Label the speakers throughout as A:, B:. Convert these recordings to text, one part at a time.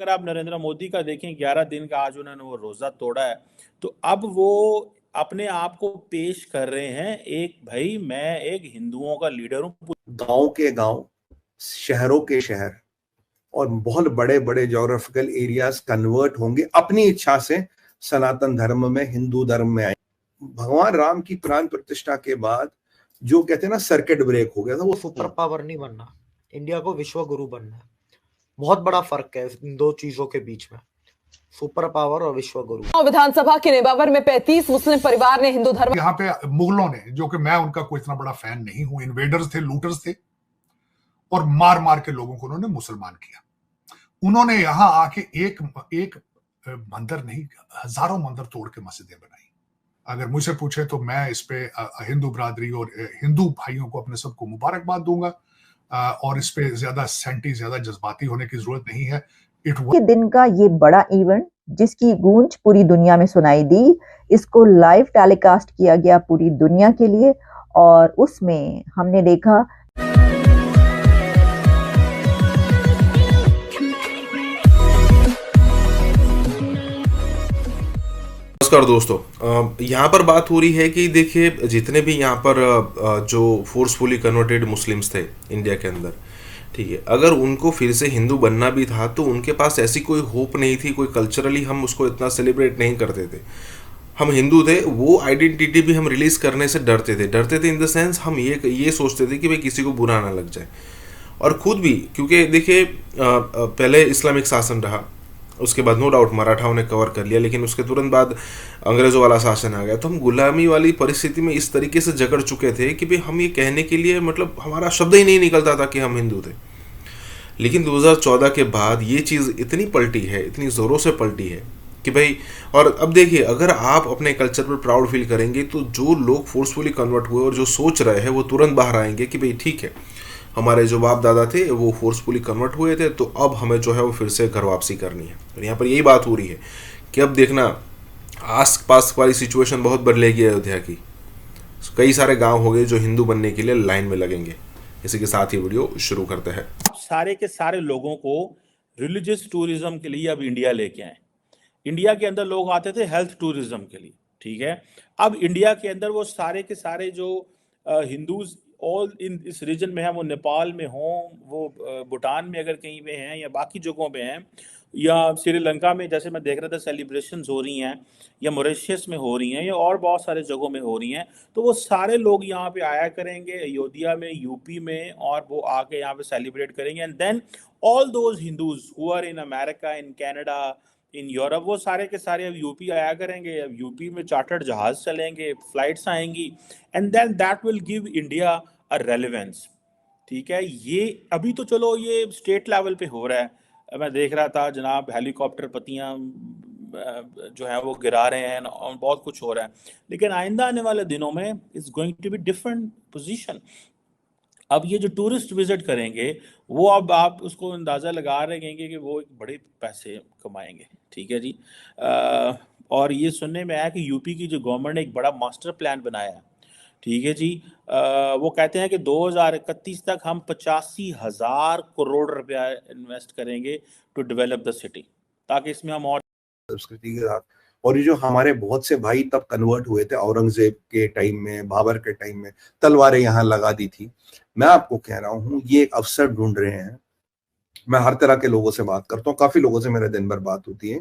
A: अगर आप नरेंद्र मोदी का देखें 11 दिन का आज उन्होंने वो रोजा तोड़ा है, तो अब वो अपने आप को पेश कर रहे हैं एक भाई मैं एक हिंदुओं का लीडर हूँ।
B: गांव के गांव, शहरों के शहर और बहुत बड़े बड़े ज्योग्राफिकल एरियाज कन्वर्ट होंगे अपनी इच्छा से सनातन धर्म में, हिंदू धर्म में आए। भगवान राम की प्राण प्रतिष्ठा के बाद जो कहते हैं ना सर्किट ब्रेक हो गया था, वो
C: सुपर पावर नहीं बनना, इंडिया को विश्व गुरु बनना है। बहुत बड़ा फर्क है इन दो चीजों के बीच में, सुपर पावर और विश्व गुरु।
D: विधानसभा के नेबावर में 35 मुस्लिम परिवार ने हिंदू धर्म,
E: यहाँ पे मुगलों ने, जो कि मैं उनका कोई इतना बड़ा फैन नहीं हूं, इन्वेडर्स थे, लूटर्स थे, और मार मार के लोगों को उन्होंने मुसलमान किया। उन्होंने यहां आके एक मंदिर नहीं, हजारों मंदिर तोड़ के मस्जिदें बनाई। अगर मुझसे पूछे तो मैं इस पे हिंदू बरादरी और हिंदू भाइयों को अपने सबको मुबारकबाद दूंगा, और इस पे ज्यादा सेंटी, ज्यादा जज्बाती होने की जरूरत नहीं है।
F: के दिन का ये बड़ा इवेंट जिसकी गूंज पूरी दुनिया में सुनाई दी, इसको लाइव टेलीकास्ट किया गया पूरी दुनिया के लिए, और उसमें हमने देखा
G: नमस्कार दोस्तों, यहाँ पर बात हो रही है कि देखिए जितने भी यहाँ पर जो फोर्सफुली कन्वर्टेड मुस्लिम्स थे इंडिया के अंदर, ठीक है, अगर उनको फिर से हिंदू बनना भी था तो उनके पास ऐसी कोई होप नहीं थी, कोई कल्चरली हम उसको इतना सेलिब्रेट नहीं करते थे। हम हिंदू थे, वो आइडेंटिटी भी हम रिलीज करने से डरते थे इन द सेंस हम ये सोचते थे कि भाई किसी को बुरा ना लग जाए। और खुद भी, क्योंकि देखिए पहले इस्लामिक शासन रहा, उसके बाद नो डाउट मराठाओं ने कवर कर लिया, लेकिन उसके तुरंत बाद अंग्रेज़ों वाला शासन आ गया, तो हम गुलामी वाली परिस्थिति में इस तरीके से जकड़ चुके थे कि भाई हम ये कहने के लिए, मतलब हमारा शब्द ही नहीं निकलता था कि हम हिंदू थे। लेकिन 2014 के बाद ये चीज़ इतनी पलटी है, इतनी ज़ोरों से पलटी है कि भाई, और अब देखिए अगर आप अपने कल्चर पर प्राउड फील करेंगे तो जो लोग फोर्सफुली कन्वर्ट हुए और जो सोच रहे हैं वो तुरंत बाहर आएंगे कि भाई ठीक है, हमारे जो बाप दादा थे वो फोर्सफुली कन्वर्ट हुए थे, तो अब हमें जो है वो फिर से घर वापसी करनी है। और यहाँ पर यही बात हो रही है कि अब देखना आस पास वाली सिचुएशन बहुत बदलेगी अयोध्या की। कई सारे गांव हो गए जो हिंदू बनने के लिए लाइन में लगेंगे। इसी के साथ ही वीडियो शुरू करते हैं।
A: सारे के सारे लोगों को रिलीजियस टूरिज्म के लिए अब इंडिया लेके आए। इंडिया के अंदर लोग आते थे हेल्थ टूरिज्म के लिए, ठीक है। अब इंडिया के अंदर वो सारे के सारे जो हिंदूज ऑल इन इस रीजन में है, वो नेपाल में हों, वो भूटान में अगर कहीं पे हैं, या बाकी जगहों पे हैं, या श्रीलंका में जैसे मैं देख रहा था सेलिब्रेशंस हो रही हैं, या मॉरिशस में हो रही हैं, या और बहुत सारे जगहों में हो रही हैं, तो वो सारे लोग यहाँ पे आया करेंगे अयोध्या में, यूपी में, और वो आके यहाँ पे सेलिब्रेट करेंगे। And then all those Hindus who are in America, in Canada, in Europe, वो सारे के सारे अब यूपी आया करेंगे। अब यूपी में चार्टर्ड जहाज चलेंगे, फ्लाइट्स आएंगी, and then that will give India a relevance, ठीक है। ये अभी तो चलो ये स्टेट लेवल पे हो रहा है, मैं देख रहा था जनाब हेलीकॉप्टर पत्तियां जो है वो गिरा रहे हैं और बहुत कुछ हो रहा है, लेकिन आइंदा आने वाले दिनों में it's going to be different position. अब ये जो टूरिस्ट विजिट करेंगे वो अब आप उसको अंदाज़ा लगा रहे हैं कि वो एक बड़े पैसे कमाएंगे, ठीक है जी। और ये सुनने में आया कि यूपी की जो गवर्नमेंट ने एक बड़ा मास्टर प्लान बनाया है, ठीक है जी। वो कहते हैं कि 2031 तक हम 85,000 करोड़ रुपया इन्वेस्ट करेंगे टू डेवलप द सिटी, ताकि इसमें हम और
B: संस्कृति के साथ। और ये जो हमारे बहुत से भाई तब कन्वर्ट हुए थे औरंगजेब के टाइम में, बाबर के टाइम में, तलवारें यहाँ लगा दी थी। मैं आपको कह रहा हूँ ये एक अवसर ढूंढ रहे हैं। मैं हर तरह के लोगों से बात करता हूँ, काफी लोगों से मेरे दिन भर बात होती है,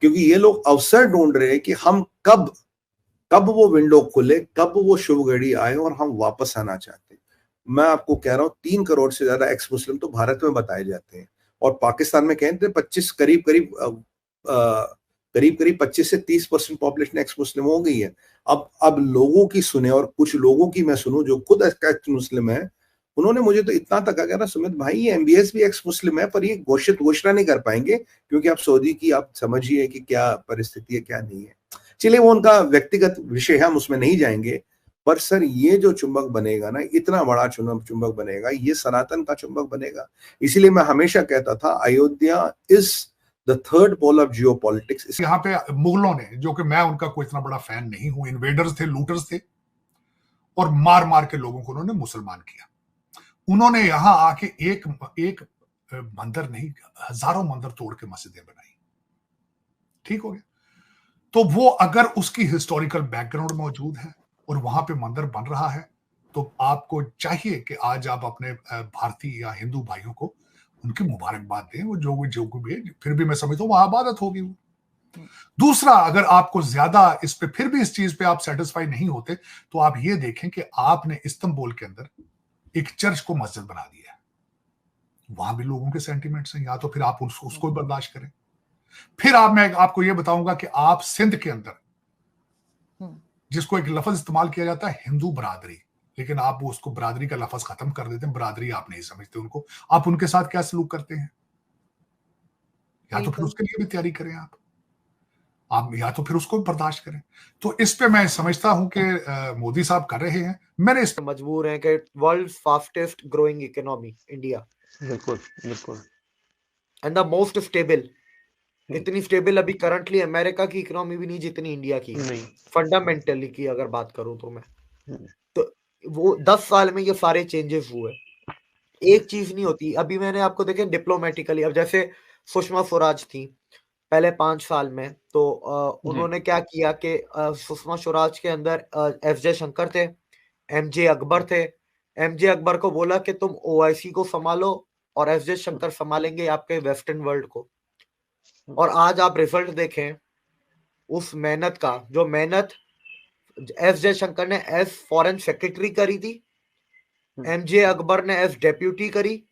B: क्योंकि ये लोग अवसर ढूंढ रहे हैं कि हम कब वो विंडो खुले, कब वो शुभ घड़ी आए और हम वापस आना चाहते हैं। मैं आपको कह रहा हूँ 3 करोड़ से ज्यादा एक्स मुस्लिम तो भारत में बताए जाते हैं, और पाकिस्तान में कहते हैं 25 करीब 25 से 30% पॉपुलेशन एक्स मुस्लिम हो गई है। अब लोगों की सुने, और कुछ लोगों की मैं सुनूं जो खुद एक्स मुस्लिम है, उन्होंने मुझे तो इतना तक कहा ना, सुमित भाई ये MBS भी एक्स मुस्लिम है, पर ये घोषणा नहीं कर पाएंगे क्योंकि आप सऊदी की आप समझिए कि क्या परिस्थिति है, क्या नहीं है। चलिए वो उनका व्यक्तिगत विषय है, हम उसमें नहीं जाएंगे। पर सर ये जो चुंबक बनेगा ना, इतना बड़ा चुंबक बनेगा, ये सनातन का चुंबक बनेगा। इसीलिए मैं हमेशा कहता था Ayodhya is the third pole of geopolitics.
E: यहाँ पे मुगलों ने, जो कि मैं उनका कोई इतना बड़ा फैन नहीं हूं, इन्वेडर्स थे, लूटर्स थे, और मार मार के लोगों को उन्होंने मुसलमान किया। उन्होंने यहां आके एक मंदिर नहीं, हजारों मंदिर तोड़ के मस्जिदें बनाई। ठीक हो गया। तो वो अगर उसकी हिस्टोरिकल बैकग्राउंड मौजूद है और वहां पे मंदिर बन रहा है, तो आपको चाहिए कि आज आप अपने भारतीय या हिंदू भाइयों को उनकी मुबारकबाद दें। वो जो भी है, फिर भी मैं समझता हूँ वहां इबादत होगी वो। दूसरा, अगर आपको ज्यादा इस पे फिर भी इस चीज पे आप सेटिस्फाई नहीं होते, तो आप ये देखें कि आपने इस्तांबुल के अंदर एक चर्च को मस्जिद बना दिया है। वहां भी लोगों के सेंटिमेंट्स हैं, या तो फिर आप उसको बर्दाश्त करें। फिर मैं आपको ये बताऊंगा कि आप सिंध के अंदर, जिसको एक लफ्ज इस्तेमाल किया जाता है हिंदू बरादरी, लेकिन आप उसको बरादरी का लफ्ज खत्म कर देते हैं, बरादरी आप नहीं समझते उनको, आप उनके साथ क्या सलूक करते हैं? या तो फिर उसके लिए भी तैयारी करें आप या तो फिर उसको बर्दाश्त करें। तो इस पे मैं समझता हूं कि मोदी साहब कर रहे हैं। मैंने इस
C: मजबूर हैं कि world fastest growing economy India,
H: बिल्कुल बिल्कुल,
C: एंड द मोस्ट स्टेबल। इतनी स्टेबल अभी करंटली अमेरिका की इकोनॉमी भी नहीं जितनी इंडिया की
H: नहीं,
C: फंडामेंटली की अगर बात करूं तो मैं, तो वो 10 साल में ये सारे चेंजेस हुए। एक चीज नहीं होती। अभी मैंने आपको देखे डिप्लोमेटिकली, अब जैसे सुषमा स्वराज थी पहले 5 साल में, तो उन्होंने क्या किया कि सुषमा स्वराज के अंदर एफ जयशंकर थे, एमजे अकबर थे। एमजे अकबर को बोला कि तुम ओआईसी को संभालो और एफ जयशंकर संभालेंगे आपके वेस्टर्न वर्ल्ड को। और आज आप रिजल्ट देखें उस मेहनत का, जो मेहनत एस जयशंकर ने एज फॉरेन सेक्रेटरी करी थी, एमजे अकबर ने एज डेप्यूटी करी,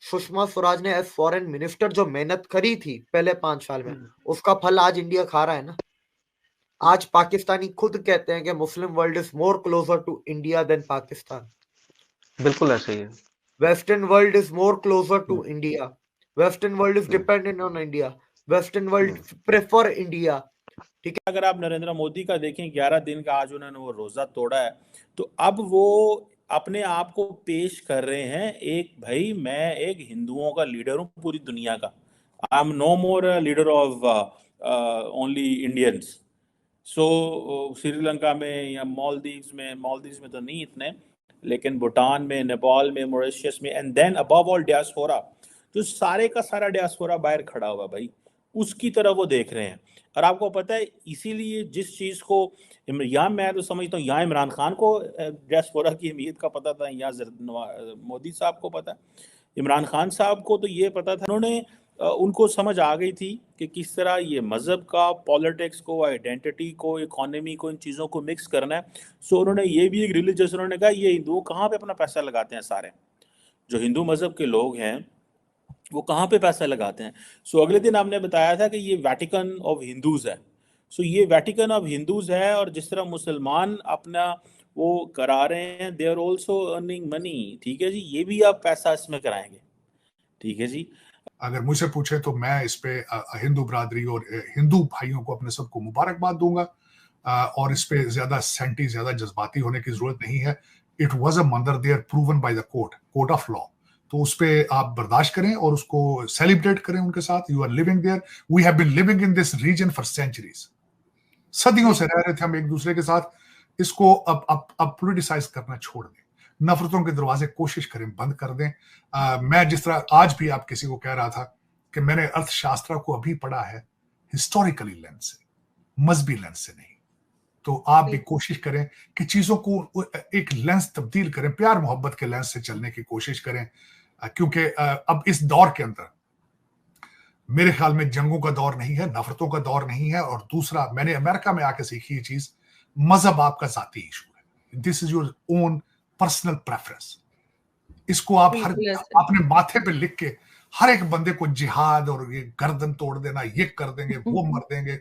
C: सुषमा स्वराज ने एज फॉरेन मिनिस्टर जो मेहनत करी थी पहले 5 साल में, उसका फल आज इंडिया खा रहा है ना। आज पाकिस्तानी खुद कहते हैं कि Muslim world is more closer to India than Pakistan.
H: बिल्कुल ऐसे ही है।
C: Western world is more closer to India, western world is dependent on India, western world prefer India. ठीक है।
A: अगर आप नरेंद्र मोदी का देखें, 11 दिन का आज उन्होंने वो रोजा तोड़ा है, तो अब वो अपने आप को पेश कर रहे हैं एक, भाई मैं एक हिंदुओं का लीडर हूं पूरी दुनिया का, I am no more leader of only Indians. So Sri Lanka में या मालदीव्स में तो नहीं इतने, लेकिन भूटान में, नेपाल में, मॉरिशस में, and then above all diaspora, जो सारे का सारा डियास्पोरा बाहर खड़ा हुआ भाई, उसकी तरफ वो देख रहे हैं। और आपको पता है, इसीलिए जिस चीज़ को यहाँ मैं तो समझता हूँ, यहाँ इमरान खान को डियास्पोरा की अहमियत का पता था, यहाँ मोदी साहब को पता है, इमरान खान साहब को तो ये पता था। उन्होंने उनको समझ आ गई थी कि किस तरह ये मज़हब का, पॉलिटिक्स को, आइडेंटिटी को, इकोनॉमी को, इन चीज़ों को मिक्स करना है। सो उन्होंने ये भी एक रिलीजियस, उन्होंने कहा ये हिंदू कहाँ पे अपना पैसा लगाते हैं, सारे जो हिंदू मज़हब के लोग हैं वो कहाँ पे पैसा लगाते हैं। सो अगले दिन हमने बताया था कि ये वेटिकन ऑफ हिंदूज़ है। सो ये वेटिकन ऑफ हिंदूज़ है, और जिस तरह मुसलमान अपना वो करा रहे हैं, they are also earning money. ठीक है जी, ये भी आप पैसा इसमें कराएंगे। ठीक है जी।
E: अगर मुझसे पूछे तो मैं इस पे हिंदू बरादरी और हिंदू भाइयों को अपने सबको मुबारकबाद दूंगा, और इस पे ज्यादा जज्बाती होने की जरूरत नहीं है। It was a mandir there proven by the court of law, तो उस पे आप बर्दाश्त करें और उसको सेलिब्रेट करें उनके साथ। You are living there, we have been living in this region for centuries, सदियों से रह रहे थे हम एक दूसरे के साथ। इसको अब पॉलिटिसाइज करना छोड़ दें, नफरतों के दरवाजे कोशिश करें बंद कर दें। मैं जिस तरह आज भी आप किसी को कह रहा था कि मैंने अर्थशास्त्र को अभी पढ़ा है हिस्टोरिकली लेंस से, मजहबी लेंस से नहीं, तो आप भी कोशिश करें कि चीजों को एक लेंस तब्दील करें, प्यार मोहब्बत के लेंस से चलने की कोशिश करें, क्योंकि अब इस दौर के अंदर मेरे ख्याल में जंगों का दौर नहीं है, नफरतों का दौर नहीं है। और दूसरा, मैंने अमेरिका में आके सीखी ये चीज, मजहब आपका जाती इशू है, this is your own personal preference. इसको आप अपने माथे पे लिख के हर एक बंदे को जिहाद और ये गर्दन तोड़ देना, ये कर देंगे, वो मर देंगे,